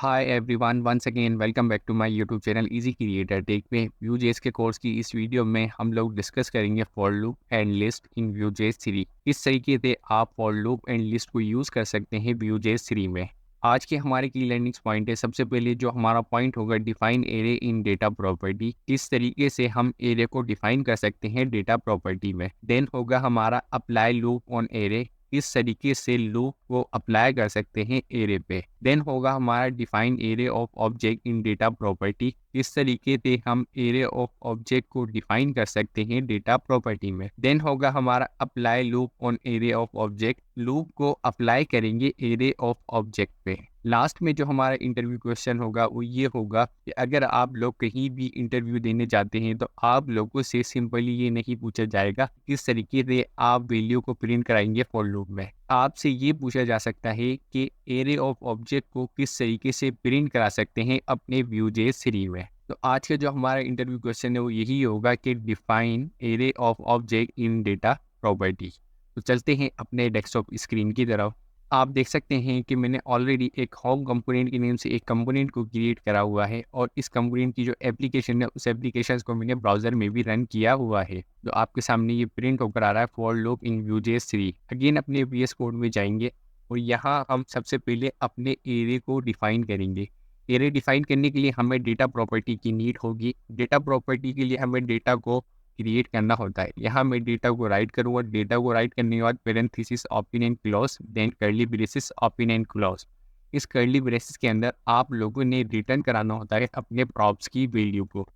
Hi everyone, once again welcome back to my YouTube channel easy creator tech में। Vue.js के course की इस video में हम लोग डिस्कस करेंगे for loop and list in Vue.js 3। किस तरीके से आप फॉर लूप एंड लिस्ट को यूज़ कर सकते हैं Vue.js 3 में। आज के हमारे की लर्निंग्स पॉइंट है। सबसे पहले जो हमारा पॉइंट होगा, डिफाइन एरे इन डेटा प्रॉपर्टी। किस तरीके से हम एरे को डिफाइन कर सकते हैं डेटा प्रॉपर्टी में। देन होगा हमारा अप्लाई लूप ऑन एरे। किस तरीके से लूप को अप्लाई कर सकते हैं एरे पे। देन होगा हमारा define array of object in data property. किस तरीके से हम एरे ऑफ ऑब्जेक्ट को डिफाइन कर सकते हैं डेटा प्रॉपर्टी में। देन होगा हमारा apply loop on array of object. Loop को अप्लाई करेंगे एरे ऑफ ऑब्जेक्ट पे। लास्ट में जो हमारा इंटरव्यू क्वेश्चन होगा वो ये होगा कि अगर आप लोग कहीं भी इंटरव्यू देने जाते हैं तो आप लोगों से सिंपली ये नहीं पूछा जाएगा किस तरीके से आप वैल्यू को प्रिंट कराएंगे फॉर लूप में। आपसे ये पूछा जा सकता है कि एरे ऑफ ऑब्जेक्ट को किस तरीके से प्रिंट करा सकते हैं अपने Vue.js 3 में। तो आज का जो हमारा इंटरव्यू क्वेश्चन है वो यही होगा कि define array of object in data property. तो चलते हैं अपने डेस्कटॉप स्क्रीन की तरफ। आप देख सकते हैं कि मैंने ऑलरेडी एक होम कंपोनेंट के नेम से एक कंपोनेंट को क्रिएट करा हुआ है और इस कंपोनेंट की जो एप्लीकेशन है उस एप्लीकेशन को मैंने ब्राउज़र में भी रन किया हुआ है। तो आपके सामने ये प्रिंट होकर आ रहा है for loop in Vue.js 3। Again अपने VS कोड में जाएंगे और यहाँ हम सबसे पहले अपने एरे को डिफाइन करेंगे। एरे डिफाइन करने के लिए हमें डेटा प्रॉपर्टी की नीड होगी। डेटा प्रॉपर्टी के लिए हमें डेटा को क्रिएट करना होता है। यहाँ मैं डेटा को राइट करूँगा। डेटा को राइट करने के बाद parenthesis open and close, then curly braces open and close. इस कर्ली ब्रेसेस के अंदर आप लोगों ने रिटर्न कराना होता है अपने प्रॉप्स की वैल्यू को।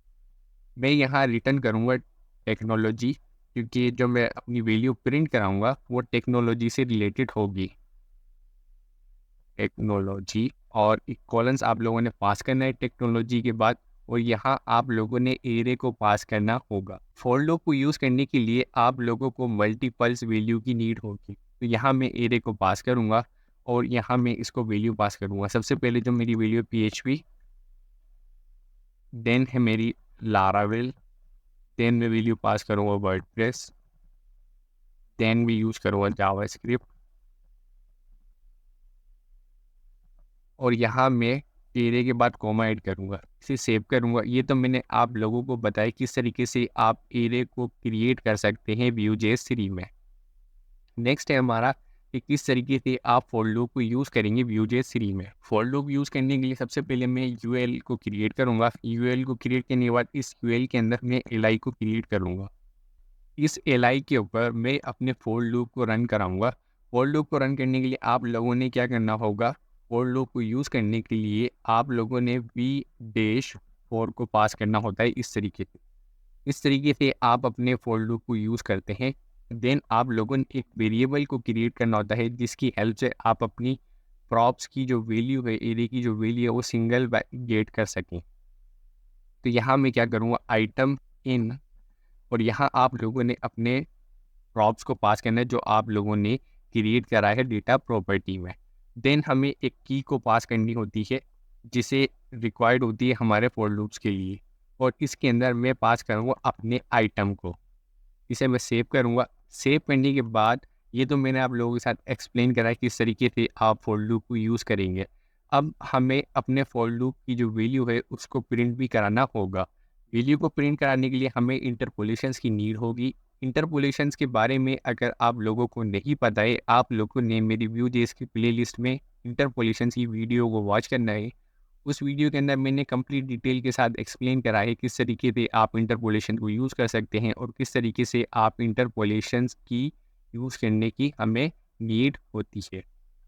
मैं यहाँ रिटर्न करूँगा टेक्नोलॉजी, क्योंकि जो मैं अपनी वैल्यू प्रिंट कराऊंगा वो टेक्नोलॉजी से रिलेटेड होगी। टेक्नोलॉजी और इक्वलेंस आप लोगों ने पास करना है टेक्नोलॉजी के बाद, और यहाँ आप लोगों ने एरे को पास करना होगा। फॉर लूप को यूज़ करने के लिए आप लोगों को मल्टीपल्स वैल्यू की नीड होगी। तो यहाँ मैं एरे को पास करूँगा और यहाँ मैं इसको वैल्यू पास करूँगा। सबसे पहले जो मेरी वैल्यू PHP, देन है मेरी लारावेल, देन मैं वैल्यू पास करूँगा वर्डप्रेस, देन भी यूज़ करूँगा जावास्क्रिप्ट, और यहाँ मैं एरे के बाद कॉमा ऐड करूँगा, इसे सेव करूँगा। ये तो मैंने आप लोगों को बताया किस तरीके से आप एरे को क्रिएट कर सकते हैं Vue.js 3 में। नेक्स्ट है हमारा कि किस तरीके से आप फॉर लूप को यूज़ करेंगे Vue.js 3 में। फॉर लूप यूज़ करने के लिए सबसे पहले मैं UL को क्रिएट करूँगा। UL को क्रिएट करने के बाद इस UL के अंदर मैं LI को क्रिएट करूँगा। इस LI के ऊपर मैं अपने फॉर लूप को रन कराऊँगा। फॉर लूप को रन करने के लिए आप लोगों ने क्या करना होगा, फॉर लूप को यूज़ करने के लिए आप लोगों ने v-for को पास करना होता है। इस तरीके से आप अपने फॉर लूप को यूज़ करते हैं। देन आप लोगों ने एक वेरिएबल को क्रिएट करना होता है जिसकी हेल्प से आप अपनी प्रॉप्स की जो वैल्यू है, एरे की जो वैल्यू है वो सिंगल गेट कर सकें। तो यहाँ मैं क्या करूँगा, आइटम इन, और यहाँ आप लोगों ने अपने प्रॉप्स को पास करना है जो आप लोगों ने क्रिएट करा है डेटा प्रॉपर्टी में। देन हमें एक की को पास करनी होती है जिसे रिक्वायर्ड होती है हमारे फॉर लूप्स के लिए, और इसके अंदर मैं पास करूँगा अपने आइटम को। इसे मैं सेव करूँगा। सेव करने के बाद ये तो मैंने आप लोगों के साथ एक्सप्लेन करा है किस तरीके से आप फॉर लूप को यूज़ करेंगे। अब हमें अपने फॉर लूप की जो वैल्यू है उसको प्रिंट भी कराना होगा। वैल्यू को प्रिंट कराने के लिए हमें इंटरपोलेशंस की नीड होगी। इंटरपोलेशंस के बारे में अगर आप लोगों को नहीं पता है, आप लोगों ने मेरी Vue.js की प्लेलिस्ट में इंटरपोलेशंस की वीडियो को वॉच करना है। उस वीडियो के अंदर मैंने कंप्लीट डिटेल के साथ एक्सप्लेन करा है किस तरीके से आप इंटरपोलेशन को यूज़ कर सकते हैं और किस तरीके से आप इंटरपोलेशंस की यूज़ करने की हमें नीड होती है।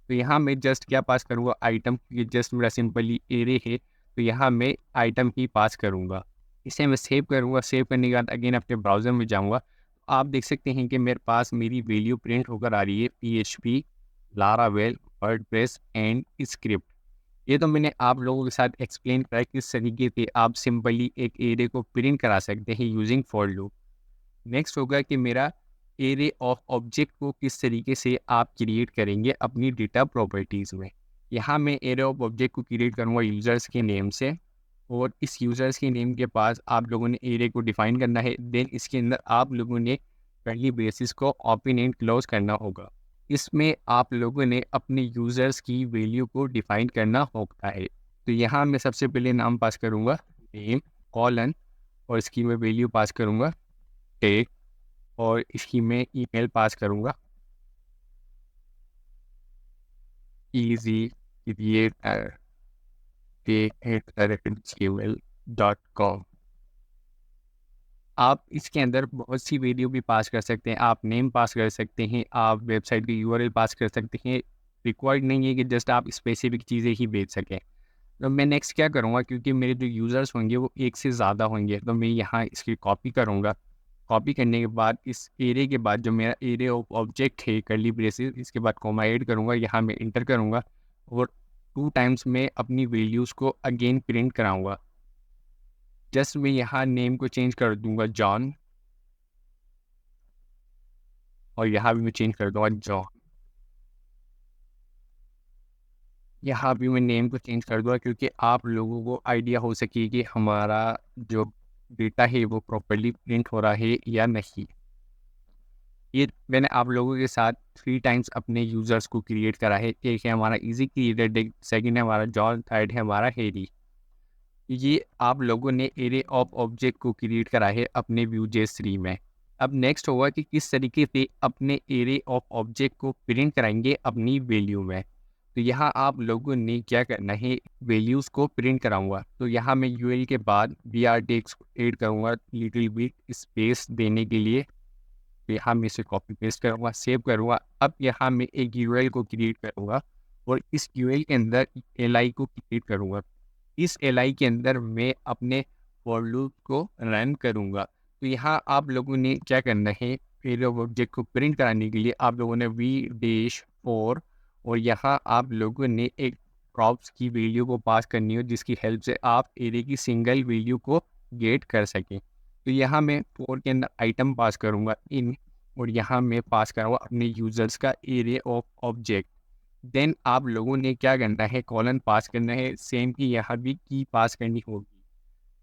तो यहाँ मैं जस्ट क्या पास करूँगा, आइटम, ये जस्ट मेरा सिंपली एरे है तो यहाँ मैं आइटम ही पास करूँगा। इसे मैं सेव करूँगा। सेव करने के बाद अगेन अपने ब्राउज़र में जाऊँगा। आप देख सकते हैं कि मेरे पास मेरी वैल्यू प्रिंट होकर आ रही है PHP, Laravel, WordPress and script. ये तो मैंने आप लोगों के साथ एक्सप्लेन करा किस तरीके से आप सिंपली एक एरे को प्रिंट करा सकते हैं यूजिंग फॉर लूप। नेक्स्ट होगा कि मेरा एरे ऑफ ऑब्जेक्ट को किस तरीके से आप क्रिएट करेंगे अपनी डेटा प्रॉपर्टीज़ में। यहाँ मैं एरे ऑफ ऑब्जेक्ट को क्रिएट करूँगा यूज़र्स के नेम से, और इस यूज़र्स के नेम के पास आप लोगों ने एरे को डिफाइन करना है। देन इसके अंदर आप लोगों ने कर्ली ब्रेसेस को ओपन एंड क्लोज करना होगा। इसमें आप लोगों ने अपने यूज़र्स की वैल्यू को डिफाइन करना होता है। तो यहाँ मैं सबसे पहले नाम पास करूँगा नेम कॉलन, और इसकी मैं वैल्यू पास करूँगा टेक, और इसकी मैं ईमेल पास करूँगा easy creator gmail.com। आप इसके अंदर बहुत सी वैल्यू भी पास कर सकते हैं, आप नेम पास कर सकते हैं, आप वेबसाइट की यूआरएल पास कर सकते हैं। रिक्वायर्ड नहीं है कि जस्ट आप स्पेसिफिक चीज़ें ही भेज सकें। तो मैं नेक्स्ट क्या करूँगा, क्योंकि मेरे जो यूज़र्स होंगे वो एक से ज़्यादा होंगे, तो मैं यहाँ इसकी कॉपी करूँगा। कॉपी करने के बाद इस एरे के बाद जो मेरा एरे ऑफ ऑब्जेक्ट है कर्ली ब्रेसेस, इसके बाद कॉमा ऐड करूँगा, यहाँ मैं इंटर करूँगा और 2 टाइम्स मैं अपनी वैल्यूज़ को अगेन प्रिंट कराऊँगा। जस्ट मैं यहाँ नेम को चेंज कर दूँगा जॉन, और यहाँ भी मैं चेंज कर दूँगा जॉन। यहाँ भी मैं नेम को चेंज कर दूँगा क्योंकि आप लोगों को आइडिया हो सके कि हमारा जो डेटा है वो प्रॉपर्ली प्रिंट हो रहा है या नहीं। ये मैंने आप लोगों के साथ 3 टाइम्स अपने यूज़र्स को क्रिएट करा है। एक है हमारा इजी क्रिएटेड, सेकंड है हमारा जॉन, थर्ड है हमारा हेरी। ये आप लोगों ने एरे ऑफ ऑब्जेक्ट को क्रिएट करा है अपने Vue.js3 में। अब नेक्स्ट होगा कि किस तरीके से अपने एरे ऑफ ऑब्जेक्ट को प्रिंट कराएंगे अपनी वैल्यू में। तो यहाँ आप लोगों ने क्या करना है, वैल्यूज़ को प्रिंट कराऊंगा। तो यहाँ मैं यूएल के बाद br टेक्स्ट को ऐड करूँगा लिटिल बिट स्पेस देने के लिए। तो यहाँ मैं इसे कॉपी पेस्ट करूँगा, सेव करूँगा। अब यहाँ मैं एक यूआरएल को क्रिएट करूँगा और इस यूआरएल के अंदर एलआई को क्रिएट करूँगा। इस एलआई के अंदर मैं अपने फॉर लूप को रन करूँगा। तो यहाँ आप लोगों ने क्या करना है, एरे ऑफ ऑब्जेक्ट को प्रिंट कराने के लिए आप लोगों ने v-for, और यहाँ आप लोगों ने एक प्रॉप्स की वैल्यू को पास करनी हो जिसकी हेल्प से आप एरे की सिंगल वैल्यू को गेट कर सकें। तो यहाँ मैं फॉर के अंदर आइटम पास करूँगा इन, और यहाँ मैं पास करूँगा अपने यूज़र्स का एरे ऑफ ऑब्जेक्ट। देन आप लोगों ने क्या करना है, कॉलन पास करना है, सेम की यहाँ भी की पास करनी होगी।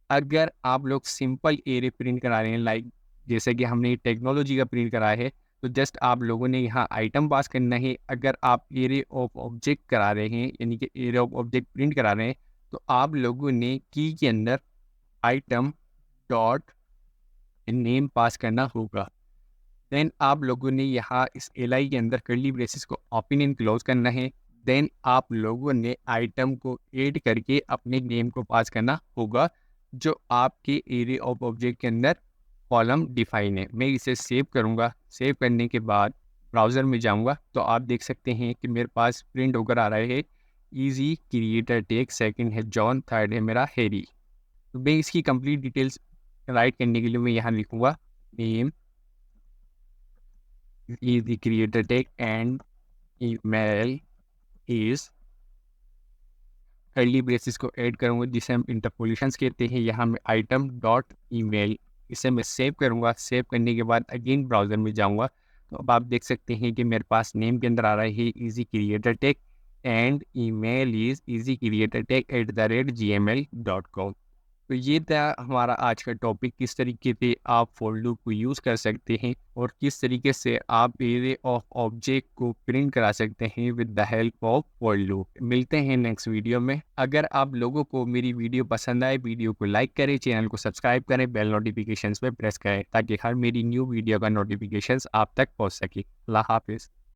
अगर आप लोग सिंपल एरे प्रिंट करा रहे हैं, लाइक जैसे कि हमने टेक्नोलॉजी का प्रिंट कराया है, तो जस्ट आप लोगों ने यहाँ आइटम पास करना है। अगर आप एरे ऑफ ऑब्जेक्ट करा रहे हैं, यानी कि एरे ऑफ ऑब्जेक्ट प्रिंट करा रहे हैं, तो आप लोगों ने की के अंदर आइटम डॉट नेम पास करना होगा। देन आप लोगों ने यहाँ इस एलआई के अंदर कर्ली ब्रेसेस को ओपन एंड क्लोज करना है। देन आप लोगों ने आइटम को ऐड करके अपने नेम को पास करना होगा जो आपके एरे ऑफ ऑब्जेक्ट के अंदर कॉलम डिफाइन है। मैं इसे सेव करूँगा। सेव करने के बाद ब्राउज़र में जाऊँगा तो आप देख सकते हैं कि मेरे पास प्रिंट होकर आ रहा है इजी क्रिएटर टेक, सेकंड है जॉन, थर्ड है मेरा हेरी। तो मैं इसकी कंप्लीट डिटेल्स राइट करने के लिए मैं यहाँ लिखूँगा name is the creator tag and email is, curly braces को ऐड करूँगा जिसे हम इंटरपोलेशंस कहते हैं। यहाँ मैं आइटम डॉट ईमेल, इसे मैं सेव करूँगा। सेव करने के बाद अगेन ब्राउज़र में जाऊँगा तो अब आप देख सकते हैं कि मेरे पास नेम के अंदर आ रहा है easy creator tech and email is easy creator tag @gmail.com। तो ये था हमारा आज का टॉपिक, किस तरीके से आप फॉर लूप को यूज़ कर सकते हैं और किस तरीके से आप एरे ऑफ ऑब्जेक्ट को प्रिंट करा सकते हैं with the help of for loop. मिलते हैं नेक्स्ट वीडियो में। अगर आप लोगों को मेरी वीडियो पसंद आए, वीडियो को लाइक करें, चैनल को सब्सक्राइब करें, बेल नोटिफिकेशंस पे प्रेस करें ताकि हर मेरी न्यू वीडियो का नोटिफिकेशंस आप तक पहुंच सके। अल्लाह हाफिज़।